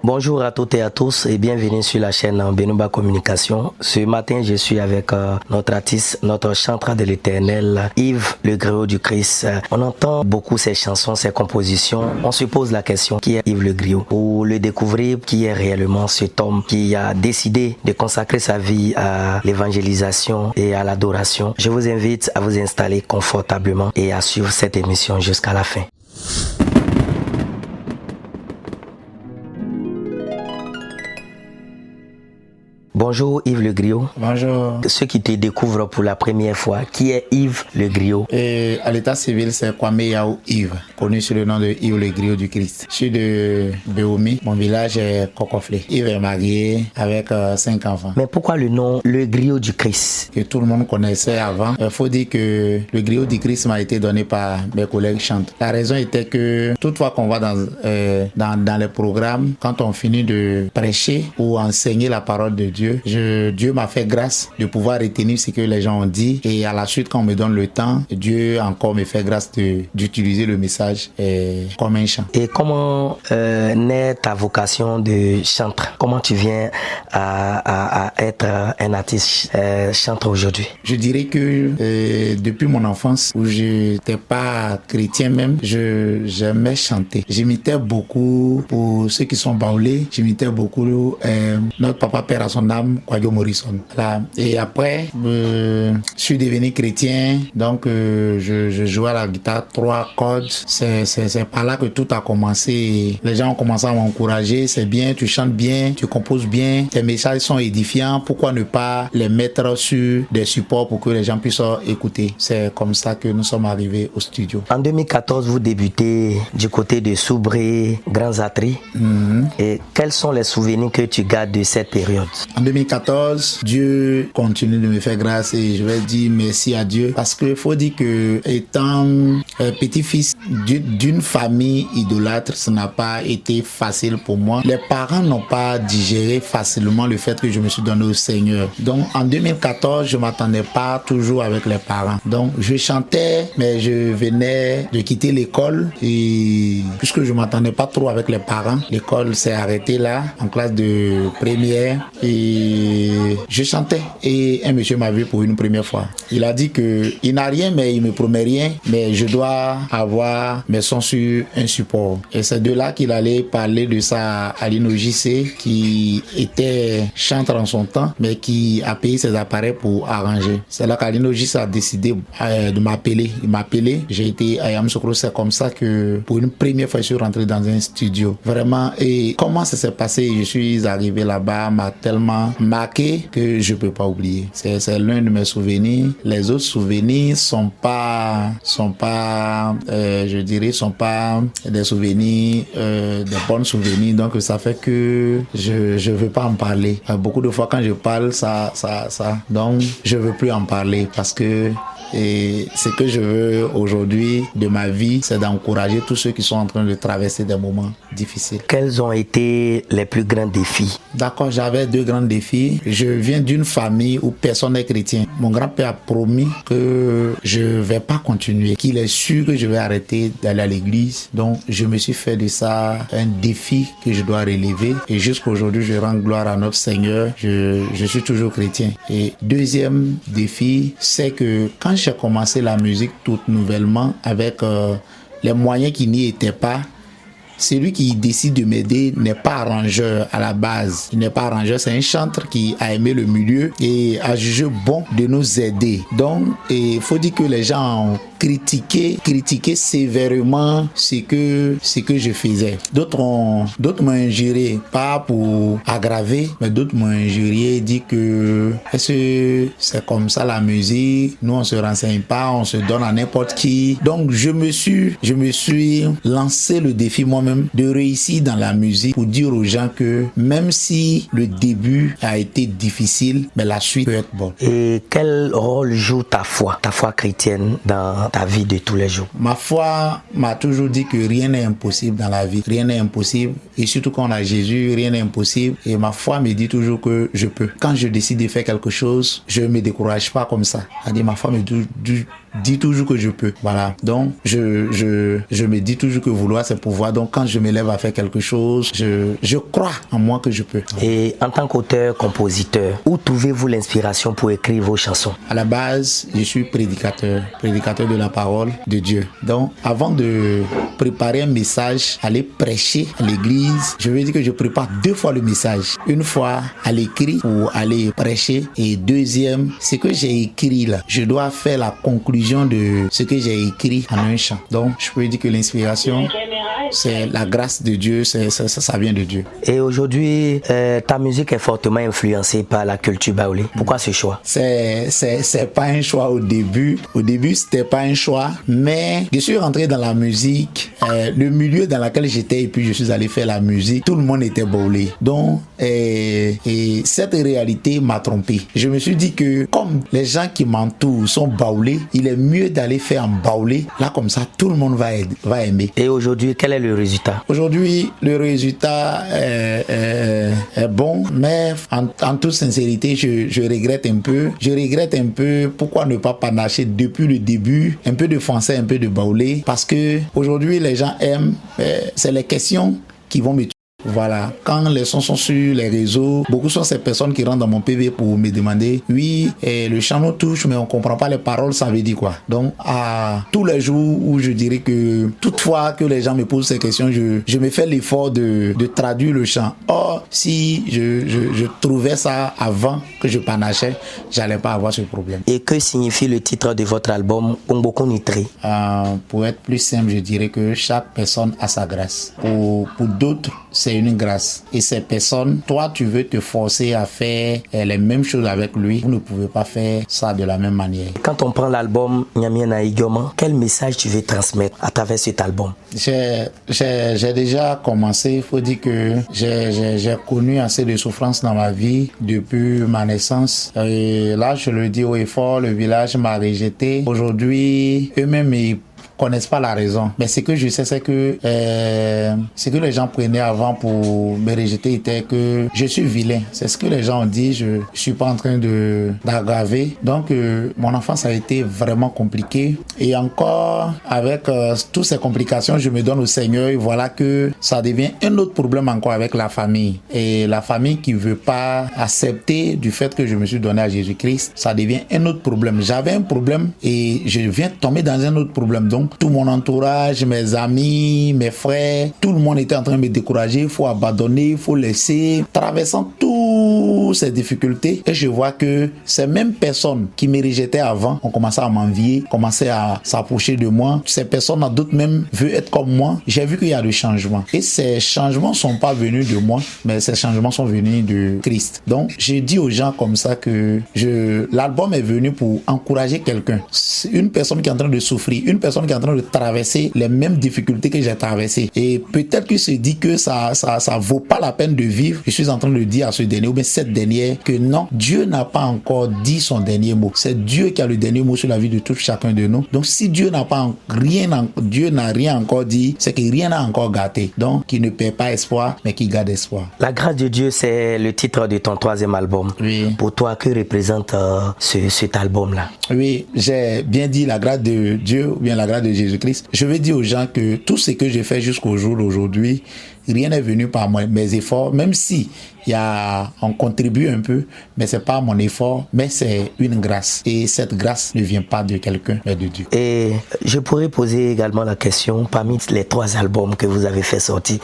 Bonjour à toutes et à tous et bienvenue sur la chaîne Benouba Communication. Ce matin, je suis avec notre artiste, notre chanteur de l'Éternel, Yves Le Griot du Christ. On entend beaucoup ses chansons, ses compositions. On se pose la question, qui est Yves Le Griot? Pour le découvrir, qui est réellement cet homme qui a décidé de consacrer sa vie à l'évangélisation et à l'adoration. Je vous invite à vous installer confortablement et à suivre cette émission jusqu'à la fin. Bonjour Yves Le Griot. Bonjour. Ceux qui te découvrent pour la première fois, qui est Yves Le Griot? À l'état civil, c'est Kwame Yao Yves, connu sous le nom de Yves Le Griot du Christ. Je suis de Beoumi, mon village est Kokoflé. Yves est marié avec 5 enfants. Mais pourquoi le nom Le Griot du Christ? Que tout le monde connaissait avant. Il faut dire que le Griot du Christ m'a été donné par mes collègues chanteurs. La raison était que toutefois qu'on va dans les programmes, quand on finit de prêcher ou enseigner la parole de Dieu, Dieu m'a fait grâce de pouvoir retenir ce que les gens ont dit, et à la suite, quand on me donne le temps, Dieu encore me fait grâce d'utiliser le message comme un chant. Et comment naît ta vocation de chanteur? Comment tu viens à être un artiste chanteur aujourd'hui? Je dirais que depuis mon enfance, où je n'étais pas chrétien même, j'aimais chanter. J'imitais beaucoup, pour ceux qui sont baoulés, j'imitais beaucoup notre papa père à son âme, Kwadjo Morrison. Voilà. Et après, je suis devenu chrétien, donc je jouais à la guitare 3 cordes. C'est par là que tout a commencé. Les gens ont commencé à m'encourager. C'est bien, tu chantes bien, tu composes bien, tes messages sont édifiants. Pourquoi ne pas les mettre sur des supports pour que les gens puissent écouter? C'est comme ça que nous sommes arrivés au studio. En 2014, vous débutez du côté de Soubré, Grand Zatri. Et quels sont les souvenirs que tu gardes de cette période? En 2014, Dieu continue de me faire grâce et je vais dire merci à Dieu, parce qu'il faut dire que étant petit-fils d'une famille idolâtre, ça n'a pas été facile pour moi. Les parents n'ont pas digéré facilement le fait que je me suis donné au Seigneur. Donc en 2014, je m'attendais pas toujours avec les parents. Donc je chantais, mais je venais de quitter l'école, et puisque je m'attendais pas trop avec les parents, l'école s'est arrêtée là, en classe de première. Et je chantais, et un monsieur m'a vu pour une première fois. Il a dit que il n'a rien, mais il me promet rien, mais je dois avoir mes sons sur un support. Et c'est de là qu'il allait parler de ça à Lino JC, qui était chanteur en son temps, mais qui a payé ses appareils pour arranger. C'est là qu'Alino JC a décidé de m'appeler. Il m'a appelé, j'ai été à Yamoussoukro. C'est comme ça que pour une première fois je suis rentré dans un studio. Vraiment, et comment ça s'est passé? Je suis arrivé là-bas, m'a tellement marqué que je peux pas oublier. C'est l'un de mes souvenirs. Les autres souvenirs sont pas je dirais, sont pas des souvenirs, des bons souvenirs. Donc ça fait que je veux pas en parler. Beaucoup de fois quand je parle, donc je veux plus en parler, parce que ce que je veux aujourd'hui de ma vie, c'est d'encourager tous ceux qui sont en train de traverser des moments difficiles. Quels ont été les plus grands défis? D'accord, j'avais 2 grands défis. Je viens d'une famille où personne n'est chrétien. Mon grand-père a promis que je vais pas continuer, qu'il est sûr que je vais arrêter d'aller à l'église. Donc je me suis fait de ça un défi que je dois relever, et jusqu'à aujourd'hui je rends gloire à notre Seigneur. Je suis toujours chrétien. Et deuxième défi, c'est que quand j'ai commencé la musique toute nouvellement, avec les moyens qui n'y étaient pas, celui qui décide de m'aider n'est pas arrangeur à la base. Il n'est pas arrangeur, c'est un chanteur qui a aimé le milieu et a jugé bon de nous aider. Donc, il faut dire que les gens ont critiqué sévèrement ce que je faisais. D'autres m'ont injurié, pas pour aggraver, mais d'autres m'ont injurié, dit que est-ce que c'est comme ça la musique? Nous on se renseigne pas, on se donne à n'importe qui. Donc je me suis lancé le défi moi-même de réussir dans la musique, pour dire aux gens que même si le début a été difficile, mais la suite peut être bonne. Et quel rôle joue ta foi chrétienne dans ta vie de tous les jours? Ma foi m'a toujours dit que rien n'est impossible dans la vie. Rien n'est impossible. Et surtout quand on a Jésus, rien n'est impossible. Et ma foi me dit toujours que je peux. Quand je décide de faire quelque chose, je ne me décourage pas comme ça. C'est-à-dire, ma foi me dit dis toujours que je peux. Voilà. Donc, je me dis toujours que vouloir, c'est pouvoir. Donc, quand je me lève à faire quelque chose, je crois en moi que je peux. Et en tant qu'auteur, compositeur, où trouvez-vous l'inspiration pour écrire vos chansons? À la base, je suis prédicateur de la parole de Dieu. Donc, avant de préparer un message, aller prêcher à l'église, je veux dire que je prépare 2 fois le message. Une fois à l'écrit pour aller prêcher, et deuxième, ce que j'ai écrit là, je dois faire la conclusion de ce que j'ai écrit en un chant. Donc, je peux dire que l'inspiration, c'est la grâce de Dieu, ça vient de Dieu. Et aujourd'hui, ta musique est fortement influencée par la culture baoulé. Pourquoi ce choix? C'est pas un choix au début. Au début, c'était pas un choix, mais je suis rentré dans la musique, le milieu dans lequel j'étais, et puis je suis allé faire la musique. Tout le monde était baoulé. Donc, et cette réalité m'a trompé. Je me suis dit que comme les gens qui m'entourent sont baoulés, il est mieux d'aller faire en baoulé. Là, comme ça, tout le monde va aimer. Et aujourd'hui, quel est le résultat? Aujourd'hui, le résultat est bon, mais en toute sincérité, je regrette un peu. Je regrette un peu pourquoi ne pas panacher depuis le début, un peu de français, un peu de baoulé, parce que aujourd'hui, les gens aiment, c'est les questions qui vont me tuer. Voilà, quand les sons sont sur les réseaux, beaucoup sont ces personnes qui rentrent dans mon PV pour me demander, oui, le chant nous touche, mais on comprend pas les paroles, ça veut dire quoi? Donc, à tous les jours où je dirais que toutefois que les gens me posent ces questions, je me fais l'effort de traduire le chant. Or, si je trouvais ça avant que je panachais, j'allais pas avoir ce problème. Et que signifie le titre de votre album, Kumboko Nitri? Pour être plus simple, je dirais que chaque personne a sa grâce. Pour d'autres, c'est une grâce. Et ces personnes, toi, tu veux te forcer à faire les mêmes choses avec lui. Vous ne pouvez pas faire ça de la même manière. Quand on prend l'album Nyamiena Igoma, quel message tu veux transmettre à travers cet album? J'ai déjà commencé. Il faut dire que j'ai connu assez de souffrances dans ma vie depuis ma naissance. Et là, je le dis haut et fort, le village m'a rejeté. Aujourd'hui, eux-mêmes, ils connaissent pas la raison. Mais ce que je sais, c'est que ce que les gens prenaient avant pour me rejeter était que je suis vilain. C'est ce que les gens ont dit. Je suis pas en train d'aggraver. Donc, mon enfance a été vraiment compliquée. Et encore, avec toutes ces complications, je me donne au Seigneur. Et voilà que ça devient un autre problème encore avec la famille. Et la famille qui veut pas accepter du fait que je me suis donné à Jésus-Christ, ça devient un autre problème. J'avais un problème et je viens de tomber dans un autre problème. Donc, tout mon entourage, mes amis, mes frères, tout le monde était en train de me décourager. Il faut abandonner, il faut laisser. Traversant toutes ces difficultés, et je vois que ces mêmes personnes qui me rejetaient avant ont commencé à m'envier, commencé à s'approcher de moi. Ces personnes, d'autres même, veulent être comme moi. J'ai vu qu'il y a des changements. Et ces changements ne sont pas venus de moi, mais ces changements sont venus de Christ. Donc, je dis aux gens comme ça que l'album est venu pour encourager quelqu'un. Une personne qui est en train de souffrir, une personne qui est en train de traverser les mêmes difficultés que j'ai traversées. Et peut-être qu'il se dit que ça vaut pas la peine de vivre. Je suis en train de dire à ce dernier, ou bien cette dernière, que non, Dieu n'a pas encore dit son dernier mot. C'est Dieu qui a le dernier mot sur la vie de tout chacun de nous. Donc, si Dieu n'a rien encore dit, c'est que rien n'a encore gâté. Donc, qu'il ne perd pas espoir, mais qu'il garde espoir. La grâce de Dieu, c'est le titre de ton 3e album. Oui. Pour toi, que représente cet album-là? Oui, j'ai bien dit la grâce de Dieu, ou bien la grâce de Jésus-Christ. Je veux dire aux gens que tout ce que j'ai fait jusqu'au jour d'aujourd'hui, rien n'est venu par mes efforts, même si on contribue un peu, mais c'est pas mon effort, mais c'est une grâce. Et cette grâce ne vient pas de quelqu'un, mais de Dieu. Et je pourrais poser également la question, parmi les 3 albums que vous avez fait sortir,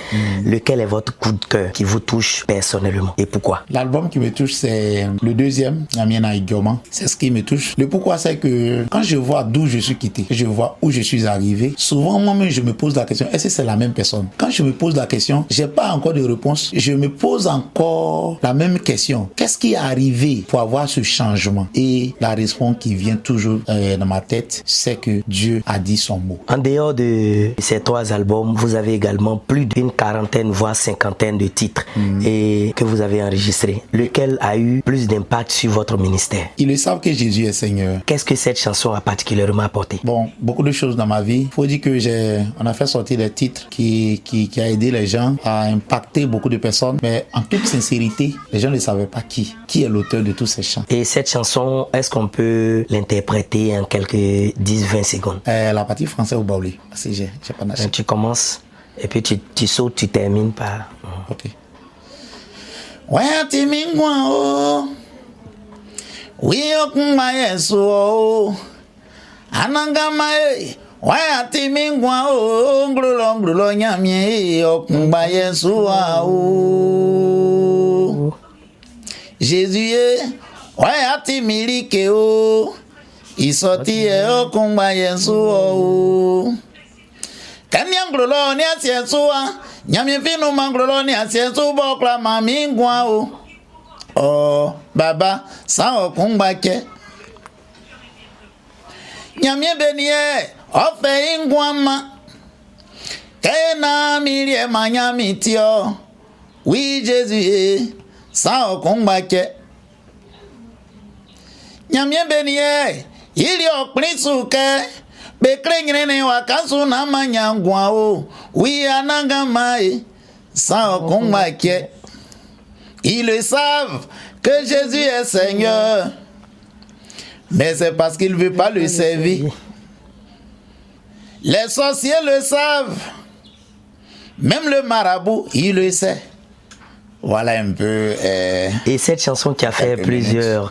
lequel est votre coup de cœur qui vous touche personnellement et pourquoi? L'album qui me touche, c'est le 2e, Nyamiena Igoma. C'est ce qui me touche. Le pourquoi, c'est que quand je vois d'où je suis quitté, je vois où je suis arrivé, souvent moi-même je me pose la question, est-ce que c'est la même personne? Quand je me pose la question, j'ai pas encore de réponse. Je me pose encore la même question. Qu'est-ce qui est arrivé pour avoir ce changement? Et la réponse qui vient toujours dans ma tête, c'est que Dieu a dit son mot. En dehors de ces 3 albums, vous avez également plus d'une 40aine, voire 50aine de titres et que vous avez enregistrés. Lequel a eu plus d'impact sur votre ministère? Ils le savent que Jésus est Seigneur. Qu'est-ce que cette chanson a particulièrement apporté? Bon, beaucoup de choses dans ma vie. Faut dire que on a fait sortir des titres qui a aidé les gens gens, a impacté beaucoup de personnes, mais en toute sincérité, les gens ne savaient pas qui est l'auteur de tous ces chants. Et cette chanson, est-ce qu'on peut l'interpréter en quelques 10-20 secondes? La partie française au Baoulé, parce que j'ai pas naché. Tu commences et puis tu sautes, tu termines par... Ok. Ouais, timingwa o. Oui, okuma yesu o. Anangama e. Ouais, timingwa o. Ngrulo nyamie okuma yesu o. Jésus e. Ouais, timilike o. Isoti e okuma yesu o. Kanyangrulo ni asiesu a. Nyami finu mangrolo ni asiesu bokla mamingwa o. Oh, baba, sa okumbake. Nyami beniye, ofe ingwama. Kena milie manyami tio. Oui, Jésus, sa okumbake. Nyami beniye, ili oklisuke. Bekrengrene wakasu na manyangwa o. Oui, anangamae, sans combattre. Ils le savent que Jésus est Seigneur. Mais c'est parce qu'il ne veut pas le servir. Les sorciers le savent. Même le marabout, il le sait. Voilà un peu. Et cette chanson qui a fait plusieurs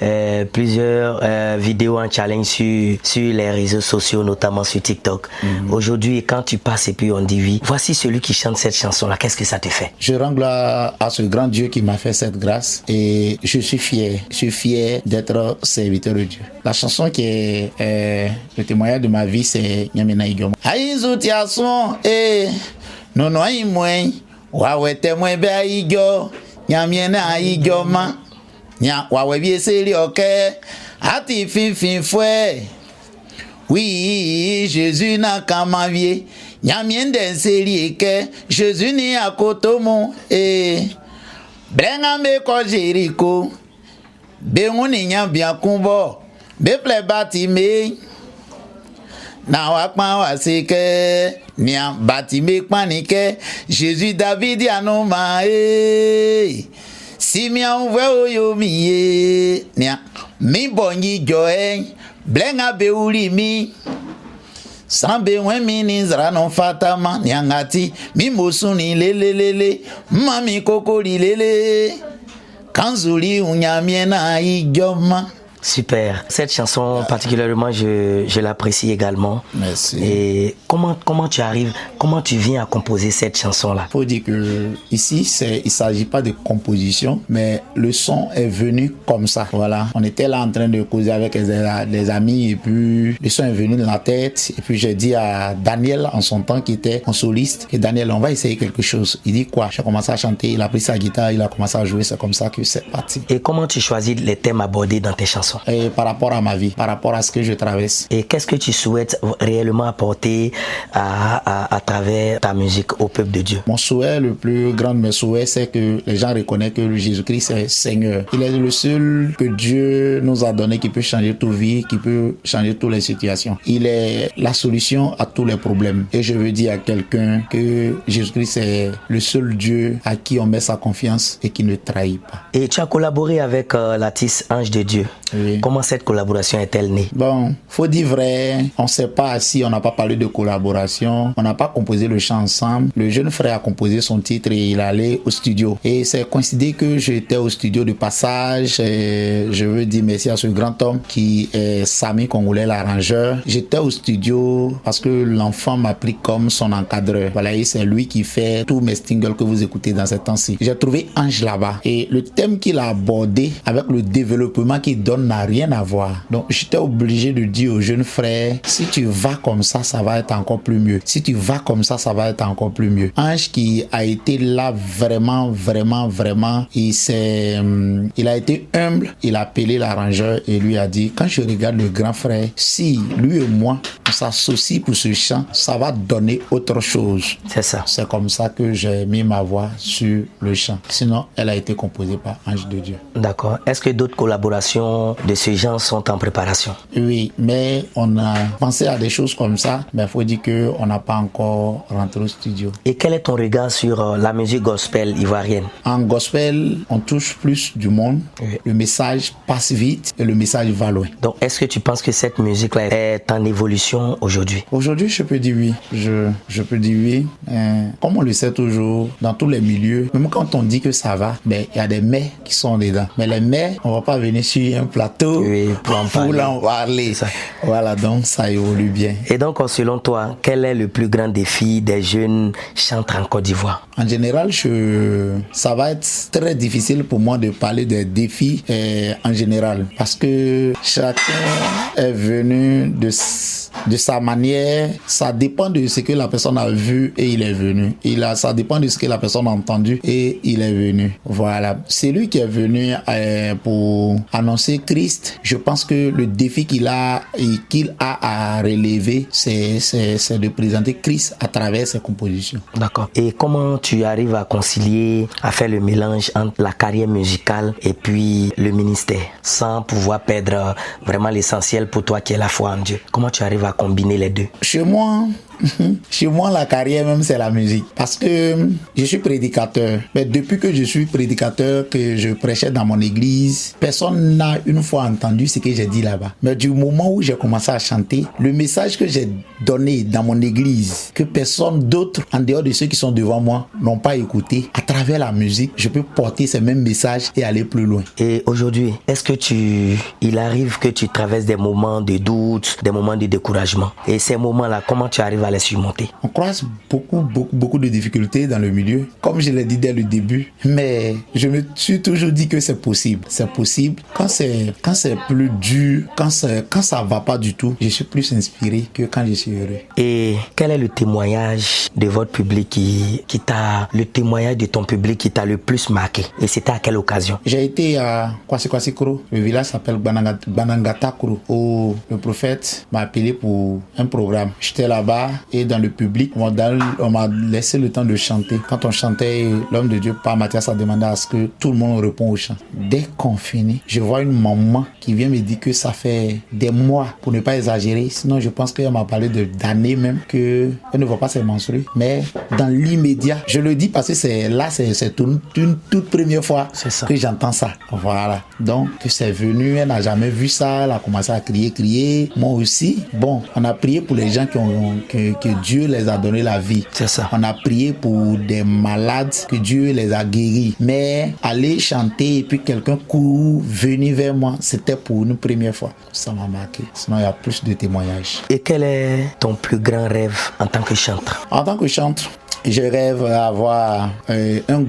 vidéos en challenge sur les réseaux sociaux, notamment sur TikTok. Aujourd'hui, quand tu passes et puis on dit oui, voici celui qui chante cette chanson-là, qu'est-ce que ça te fait? Je rends gloire à ce grand Dieu qui m'a fait cette grâce et je suis fier. Je suis fier d'être serviteur de Dieu. La chanson qui est le témoignage de ma vie, c'est Nyamena Igoma. Aïzou tiason et nono imwen. Wawe temwe be aigo nyamiena aigoma nya wawe bieseli oke ati fifin fue. Oui, Jésus n'a qu'à m'avier nyamiende seli eke Jésus ni akotomo blenga me ko Jericho be ngoni nya bia kumbo be ple batime na wakpa wasike nia batime kpanike Jésus David yanoma si mi anwe oyo miye nia mi bonyi joe blenga be uri mi sambe wen mi nizra no fatama niangati mi mosuni lelelele mami kokori lele kanzuli unyamiena igioma. Super. Cette chanson, particulièrement, je l'apprécie également. Merci. Et comment tu arrives, comment tu viens à composer cette chanson-là? Faut dire que ici, il s'agit pas de composition, mais le son est venu comme ça. Voilà. On était là en train de causer avec les amis et puis le son est venu dans la tête. Et puis j'ai dit à Daniel en son temps qui était en soliste, et Daniel, on va essayer quelque chose. Il dit quoi? J'ai commencé à chanter, il a pris sa guitare, il a commencé à jouer. C'est comme ça que c'est parti. Et comment tu choisis les thèmes abordés dans tes chansons? Et par rapport à ma vie, par rapport à ce que je traverse. Et qu'est-ce que tu souhaites réellement apporter à travers ta musique au peuple de Dieu? Mon souhait, le plus grand de mes souhaits, c'est que les gens reconnaissent que Jésus-Christ est Seigneur. Il est le seul que Dieu nous a donné qui peut changer toute vie, qui peut changer toutes les situations. Il est la solution à tous les problèmes. Et je veux dire à quelqu'un que Jésus-Christ est le seul Dieu à qui on met sa confiance et qui ne trahit pas. Et tu as collaboré avec l'artiste Ange de Dieu. Oui. Comment cette collaboration est-elle née? Bon, faut dire vrai, on ne sait pas si on n'a pas parlé de collaboration, on n'a pas composé le chant ensemble. Le jeune frère a composé son titre et il allait au studio. Et c'est coïncidé que j'étais au studio de passage. Et je veux dire merci à ce grand homme qui est Sami Congolais, l'arrangeur. J'étais au studio parce que l'enfant m'a pris comme son encadreur. Voilà, et c'est lui qui fait tous mes singles que vous écoutez dans ces temps-ci. J'ai trouvé Ange là-bas et le thème qu'il a abordé avec le développement qu'il donne n'a rien à voir. Donc j'étais obligé de dire au jeune frère, si tu vas comme ça va être encore plus mieux. Si tu vas comme ça va être encore plus mieux. Ange qui a été là vraiment, il a été humble. Il a appelé l'arrangeur et lui a dit, quand je regarde le grand frère, si lui et moi on s'associe pour ce chant, ça va donner autre chose. C'est ça. C'est comme ça que j'ai mis ma voix sur le chant. Sinon, elle a été composée par Ange de Dieu. D'accord. Est-ce que d'autres collaborations de ce genre sont en préparation? Oui, mais on a pensé à des choses comme ça, mais il faut dire qu'on n'a pas encore rentré au studio. Et quel est ton regard sur la musique gospel ivoirienne? En gospel, on touche plus du monde. Oui. Le message passe vite et le message va loin. Donc, est-ce que tu penses que cette musique-là est en évolution aujourd'hui? Aujourd'hui, je peux dire oui. Je peux dire oui. Comme on le sait toujours, dans tous les milieux, même quand on dit que ça va, ben, il y a des mais qui sont dedans. Mais les mais, on va pas venir sur un plateau pour en parler. Voilà, donc ça évolue bien. Et donc, selon toi, quel est le plus grand défi des jeunes chantres en Côte d'Ivoire? En général, ça va être très difficile pour moi de parler des défis en général. Parce que chacun est venu de sa manière. Ça dépend de ce que la personne a vu et il est venu. Ça dépend de ce que la personne a entendu et il est venu. Voilà. C'est lui qui est venu pour annoncer Christ. Je pense que le défi qu'il a à relever, c'est de présenter Christ à travers ses compositions. D'accord. Et comment tu arrives à concilier, à faire le mélange entre la carrière musicale et puis le ministère, sans pouvoir perdre vraiment l'essentiel pour toi qui est la foi en Dieu? Comment tu arrives à combiner les deux? Chez moi, la carrière même, c'est la musique. Parce que je suis prédicateur. Mais depuis que je suis prédicateur, que je prêchais dans mon église, personne n'a une fois entendu ce que j'ai dit là-bas. Mais du moment où j'ai commencé à chanter, le message que j'ai donné dans mon église, que personne d'autre, en dehors de ceux qui sont devant moi, n'ont pas écouté, à travers la musique, je peux porter ces mêmes messages et aller plus loin. Et aujourd'hui, est-ce que il arrive que tu traverses des moments de doute, des moments de découragement? Et ces moments-là, comment tu arrives à les surmonter? On croise beaucoup de difficultés dans le milieu, comme je l'ai dit dès le début, mais je me suis toujours dit que c'est possible. C'est possible. Quand c'est plus dur, quand ça va pas du tout, je suis plus inspiré que quand je suis heureux. Et quel est le témoignage de votre public le témoignage de ton public qui t'a le plus marqué? Et c'était à quelle occasion? J'ai été à Kwasi-Kwasi-Kuro, le village s'appelle Banangata-Kuro, où le prophète m'a appelé pour un programme. J'étais là-bas et dans le public, on m'a laissé le temps de chanter. Quand on chantait, l'homme de Dieu, Père Mathias, a demandé à ce que tout le monde réponde au chant. Dès qu'on finit, je vois une maman qui vient me dire que ça fait des mois, pour ne pas exagérer, sinon je pense qu'elle m'a parlé d'années même, qu'elle ne voit pas ses menstrues. Mais dans l'immédiat, je le dis parce que c'est une toute première fois que j'entends ça. Voilà. Donc, c'est venu, elle n'a jamais vu ça, elle a commencé à crier. Moi aussi. Bon, on a prié pour les gens que Dieu les a donné la vie. C'est ça. On a prié pour des malades que Dieu les a guéris. Mais aller chanter et puis quelqu'un court, venir vers moi, c'était pour une première fois. Ça m'a marqué. Sinon, il y a plus de témoignages. Et quel est ton plus grand rêve en tant que chanteur? En tant que chanteur, je rêve d'avoir un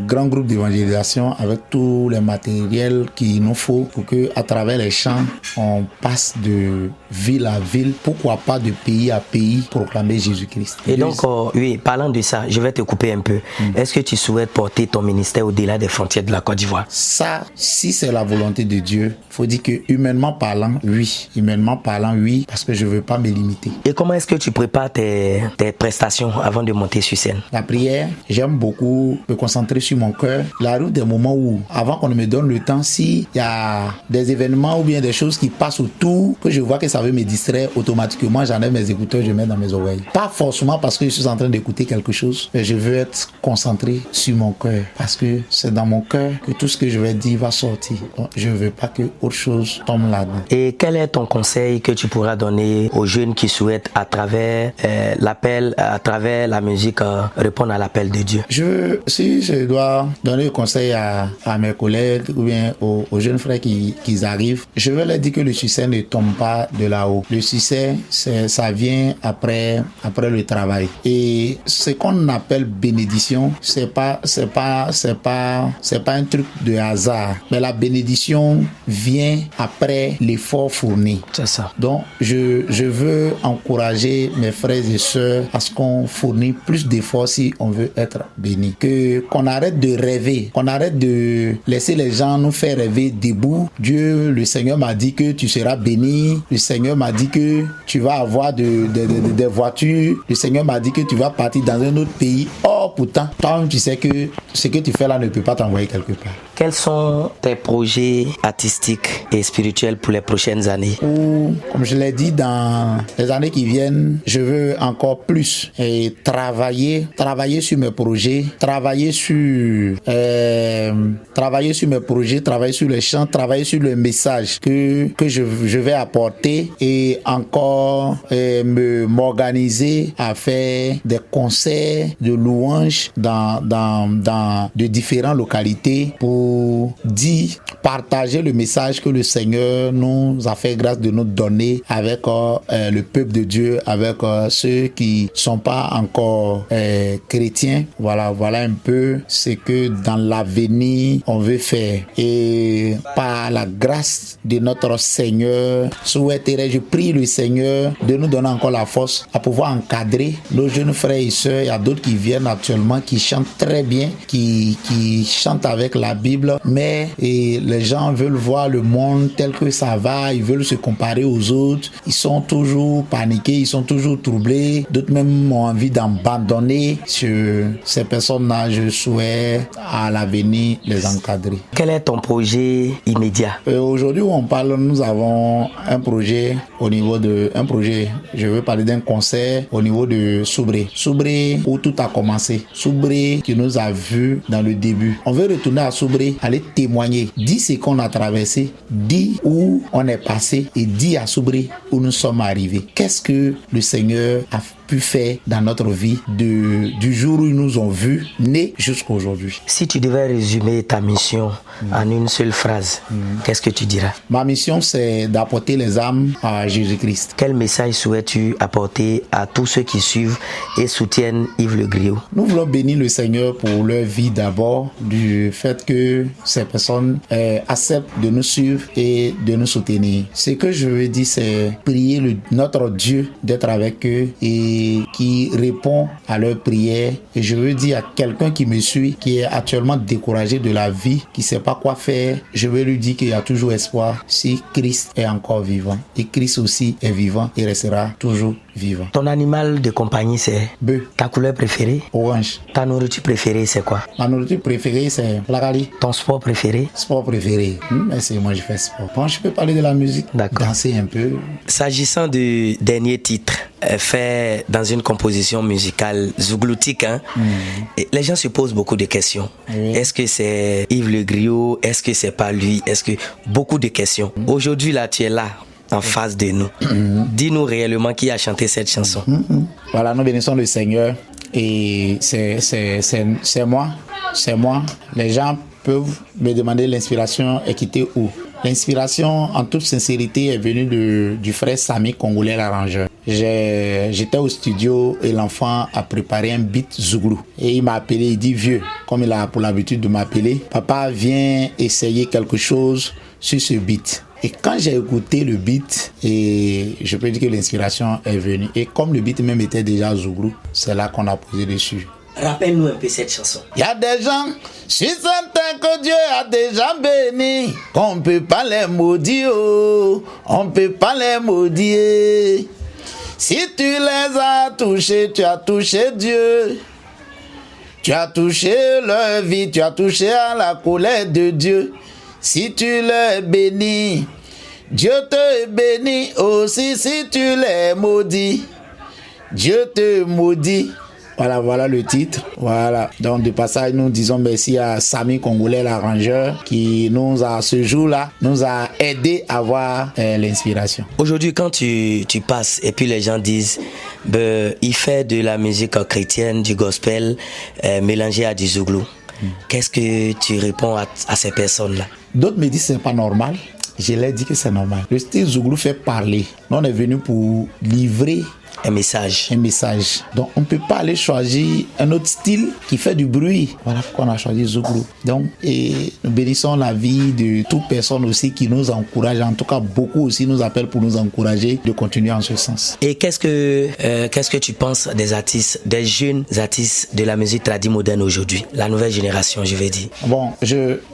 grand groupe d'évangélisation avec tous les matériels qu'il nous faut pour que, à travers les chants, on passe de ville à ville, pourquoi pas de pays à pays, proclamer Jésus-Christ. Et donc, oui, parlant de ça, je vais te couper un peu. Est-ce que tu souhaites porter ton ministère au-delà des frontières de la Côte d'Ivoire? Ça, si c'est la volonté de Dieu, faut dire que humainement parlant, oui. Humainement parlant, oui, parce que je veux pas me limiter. Et comment est-ce que tu prépares tes prestations avant de monter sur scène? La prière, j'aime beaucoup me concentrer sur mon cœur. Il arrive des moments où, avant qu'on ne me donne le temps, s'il y a des événements ou bien des choses qui passent autour, que je vois que ça veut me distraire, automatiquement, j'enlève mes écouteurs, je mets dans mes oreilles. Pas forcément parce que je suis en train d'écouter quelque chose, mais je veux être concentré sur mon cœur. Parce que c'est dans mon cœur que tout ce que je vais dire va sortir. Donc, je ne veux pas que autre chose tombe là-dedans. Et quel est ton conseil que tu pourras donner aux jeunes qui souhaitent, à travers à travers la musique, répondre à l'appel de Dieu? Si je dois donner le conseil à mes collègues ou bien aux jeunes frères qui arrivent, je veux leur dire que le succès ne tombe pas de là-haut. Le succès, ça vient après le travail. Et ce qu'on appelle bénédiction, c'est pas un truc de hasard. Mais la bénédiction vient après l'effort fourni. C'est ça. Donc, je veux encourager mes frères et sœurs à ce qu'on fournisse plus d'efforts si on veut être béni. Qu'on arrête de rêver, qu'on arrête de laisser les gens nous faire rêver debout. Dieu, le Seigneur m'a dit que tu seras béni. Le Seigneur m'a dit que tu vas avoir des voitures. Le Seigneur m'a dit que tu vas partir dans un autre pays. Or, pourtant, toi-même, tu sais que ce que tu fais là ne peut pas t'envoyer quelque part. Quels sont tes projets artistiques et spirituels pour les prochaines années? Comme je l'ai dit, dans les années qui viennent, je veux encore plus travailler sur mes projets, travailler sur mes projets, travailler sur les chants, travailler sur le message que je vais apporter et encore m'organiser à faire des concerts de louanges dans de différentes localités pour partager le message que le Seigneur nous a fait grâce de nous donner avec le peuple de Dieu, avec ceux qui sont pas encore chrétiens. Voilà un peu ce que dans l'avenir on veut faire. Et par la grâce de notre Seigneur, je prie le Seigneur de nous donner encore la force à pouvoir encadrer nos jeunes frères et sœurs. Il y a d'autres qui viennent actuellement, qui chantent très bien, qui chantent avec la Bible, mais les gens veulent voir le monde tel que ça va, ils veulent se comparer aux autres, ils sont toujours paniqués, ils sont toujours troublés, d'autres même ont envie d'abandonner. Ces personnes-là, je souhaite à l'avenir les encadrer. Quel est ton projet immédiat? Aujourd'hui où on parle, nous avons un projet je veux parler d'un concert au niveau de Soubré où tout a commencé. Soubré qui nous a vus dans le début. On veut retourner à Soubré, aller témoigner, dire ce qu'on a traversé, dire où on est passé et dire à Soubré où nous sommes arrivés. Qu'est-ce que le Seigneur a pu faire dans notre vie du jour où ils nous ont vus nés jusqu'à aujourd'hui. Si tu devais résumer ta mission en une seule phrase, qu'est-ce que tu diras? Ma mission, c'est d'apporter les âmes à Jésus-Christ. Quel message souhaites-tu apporter à tous ceux qui suivent et soutiennent Yves Le Griot? Nous voulons bénir le Seigneur pour leur vie d'abord, du fait que ces personnes acceptent de nous suivre et de nous soutenir. Ce que je veux dire, c'est prier notre Dieu d'être avec eux et qui répond à leurs prières. Et je veux dire à quelqu'un qui me suit, qui est actuellement découragé de la vie, qui ne sait pas quoi faire, je veux lui dire qu'il y a toujours espoir si Christ est encore vivant. Et Christ aussi est vivant et restera toujours vivant. Ton animal de compagnie, c'est bœuf. Ta couleur préférée? Orange. Ta nourriture préférée, c'est quoi? Ma nourriture préférée, c'est la gali. Ton sport préféré? Sport préféré. Moi, je fais sport. Bon, je peux parler de la musique. D'accord. Danser un peu. S'agissant du dernier titre, fait dans une composition musicale zougloutique, et les gens se posent beaucoup de questions. Oui. Est-ce que c'est Yves Le Griot? Est-ce que c'est pas lui? Est-ce que beaucoup de questions. Aujourd'hui, là, tu es là, en face de nous. Dis-nous réellement qui a chanté cette chanson. Voilà, nous bénissons le Seigneur et c'est moi. C'est moi. Les gens peuvent me demander l'inspiration est quittée où? L'inspiration, en toute sincérité, est venue du frère Sami Congolais, l'arrangeur. J'étais au studio et l'enfant a préparé un beat zouglou. Et il m'a appelé, il dit vieux, comme il a pour l'habitude de m'appeler, papa viens essayer quelque chose sur ce beat. Et quand j'ai écouté le beat, et je peux dire que l'inspiration est venue. Et comme le beat même était déjà zouglou, c'est là qu'on a posé dessus. Rappelle-nous un peu cette chanson. Il y a des gens, je suis certain que Dieu a déjà béni, qu'on ne peut pas les maudire, on ne peut pas les maudire. Si tu les as touchés, tu as touché Dieu. Tu as touché leur vie, tu as touché à la colère de Dieu. Si tu les bénis, Dieu te bénit aussi. Si tu les maudis, Dieu te maudit. Voilà le titre. Voilà. Donc, de passage, nous disons merci à Sami Congolais, l'arrangeur, qui nous a, ce jour-là, nous a aidé à avoir l'inspiration. Aujourd'hui, quand tu passes et puis les gens disent, il fait de la musique chrétienne, du gospel, mélangé à du zouglou. Qu'est-ce que tu réponds à ces personnes-là? D'autres me disent que c'est pas normal. Je leur dis que c'est normal. Le style zouglou fait parler. Nous, on est venu pour livrer un message. Un message. Donc on ne peut pas aller choisir un autre style qui fait du bruit. Voilà pourquoi on a choisi Zouglou. Donc, et nous bénissons la vie de toute personne aussi qui nous encourage. En tout cas, beaucoup aussi nous appellent pour nous encourager de continuer en ce sens. Et qu'est-ce que tu penses des artistes, des jeunes artistes de la musique tradie moderne aujourd'hui, la nouvelle génération, je vais dire? Bon,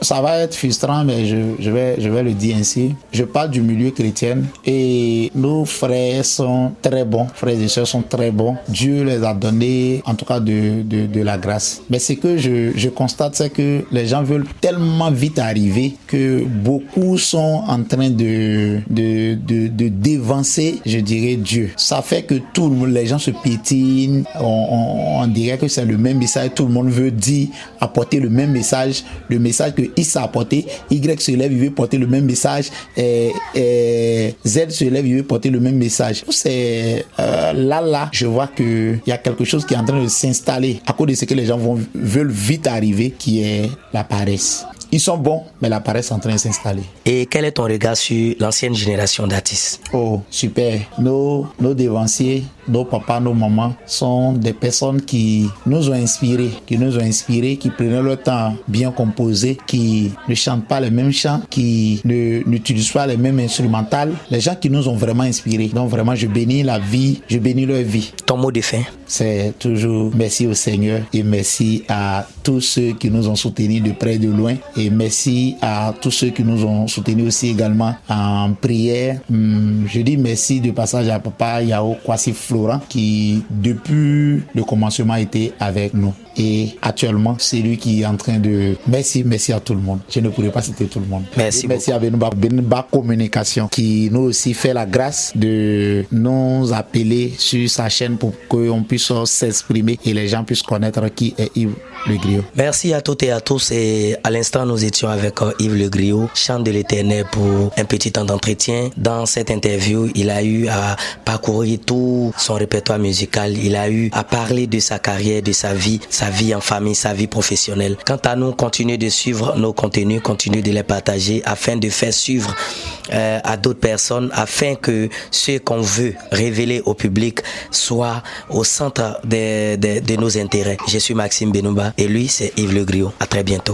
ça va être frustrant, mais je vais le dire ainsi. Je parle du milieu chrétien et nos frères sont très bons, frères et sœurs sont très bons. Dieu les a donné, en tout cas, de la grâce. Mais ce que je constate, c'est que les gens veulent tellement vite arriver que beaucoup sont en train de dévancer, je dirais, Dieu. Ça fait que les gens se piétinent, on dirait que c'est le même message, tout le monde veut dire, apporter le même message, le message que Issa a apporté, Y se lève, il veut porter le même message, Z se lève, il veut porter le même message. C'est là, je vois qu'il y a quelque chose qui est en train de s'installer à cause de ce que les gens veulent vite arriver, qui est la paresse. Ils sont bons, mais la paresse est en train de s'installer. Et quel est ton regard sur l'ancienne génération d'artistes? Oh, super. Nos devanciers, nos papas, nos mamans sont des personnes qui nous ont inspirés, qui prenaient leur temps bien composé, qui ne chantent pas les mêmes chants, qui n'utilisent pas les mêmes instrumentales. Les gens qui nous ont vraiment inspirés. Donc vraiment, je bénis la vie, je bénis leur vie. Ton mot de fin? C'est toujours merci au Seigneur et merci à tous ceux qui nous ont soutenus de près et de loin. Et merci à tous ceux qui nous ont soutenus aussi également en prière. Je dis merci de passage à Papa Yao Kwasi Florent qui depuis le commencement était avec nous. Et actuellement, c'est lui qui est en train de... Merci à tout le monde. Je ne pourrais pas citer tout le monde. Merci à Benouba Communication qui nous aussi fait la grâce de nous appeler sur sa chaîne pour qu'on puisse s'exprimer et les gens puissent connaître qui est Yves Le Griot. Merci à toutes et à tous. Et à l'instant, nous étions avec Yves Le Griot, chant de l'Éternel, pour un petit temps d'entretien. Dans cette interview, il a eu à parcourir tout son répertoire musical. Il a eu à parler de sa carrière, de sa vie en famille, sa vie professionnelle. Quant à nous, continuez de suivre nos contenus, continuez de les partager afin de faire suivre à d'autres personnes, afin que ce qu'on veut révéler au public soit au centre de nos intérêts. Je suis Maxime Benouba et lui, c'est Yves Le Griot. À très bientôt.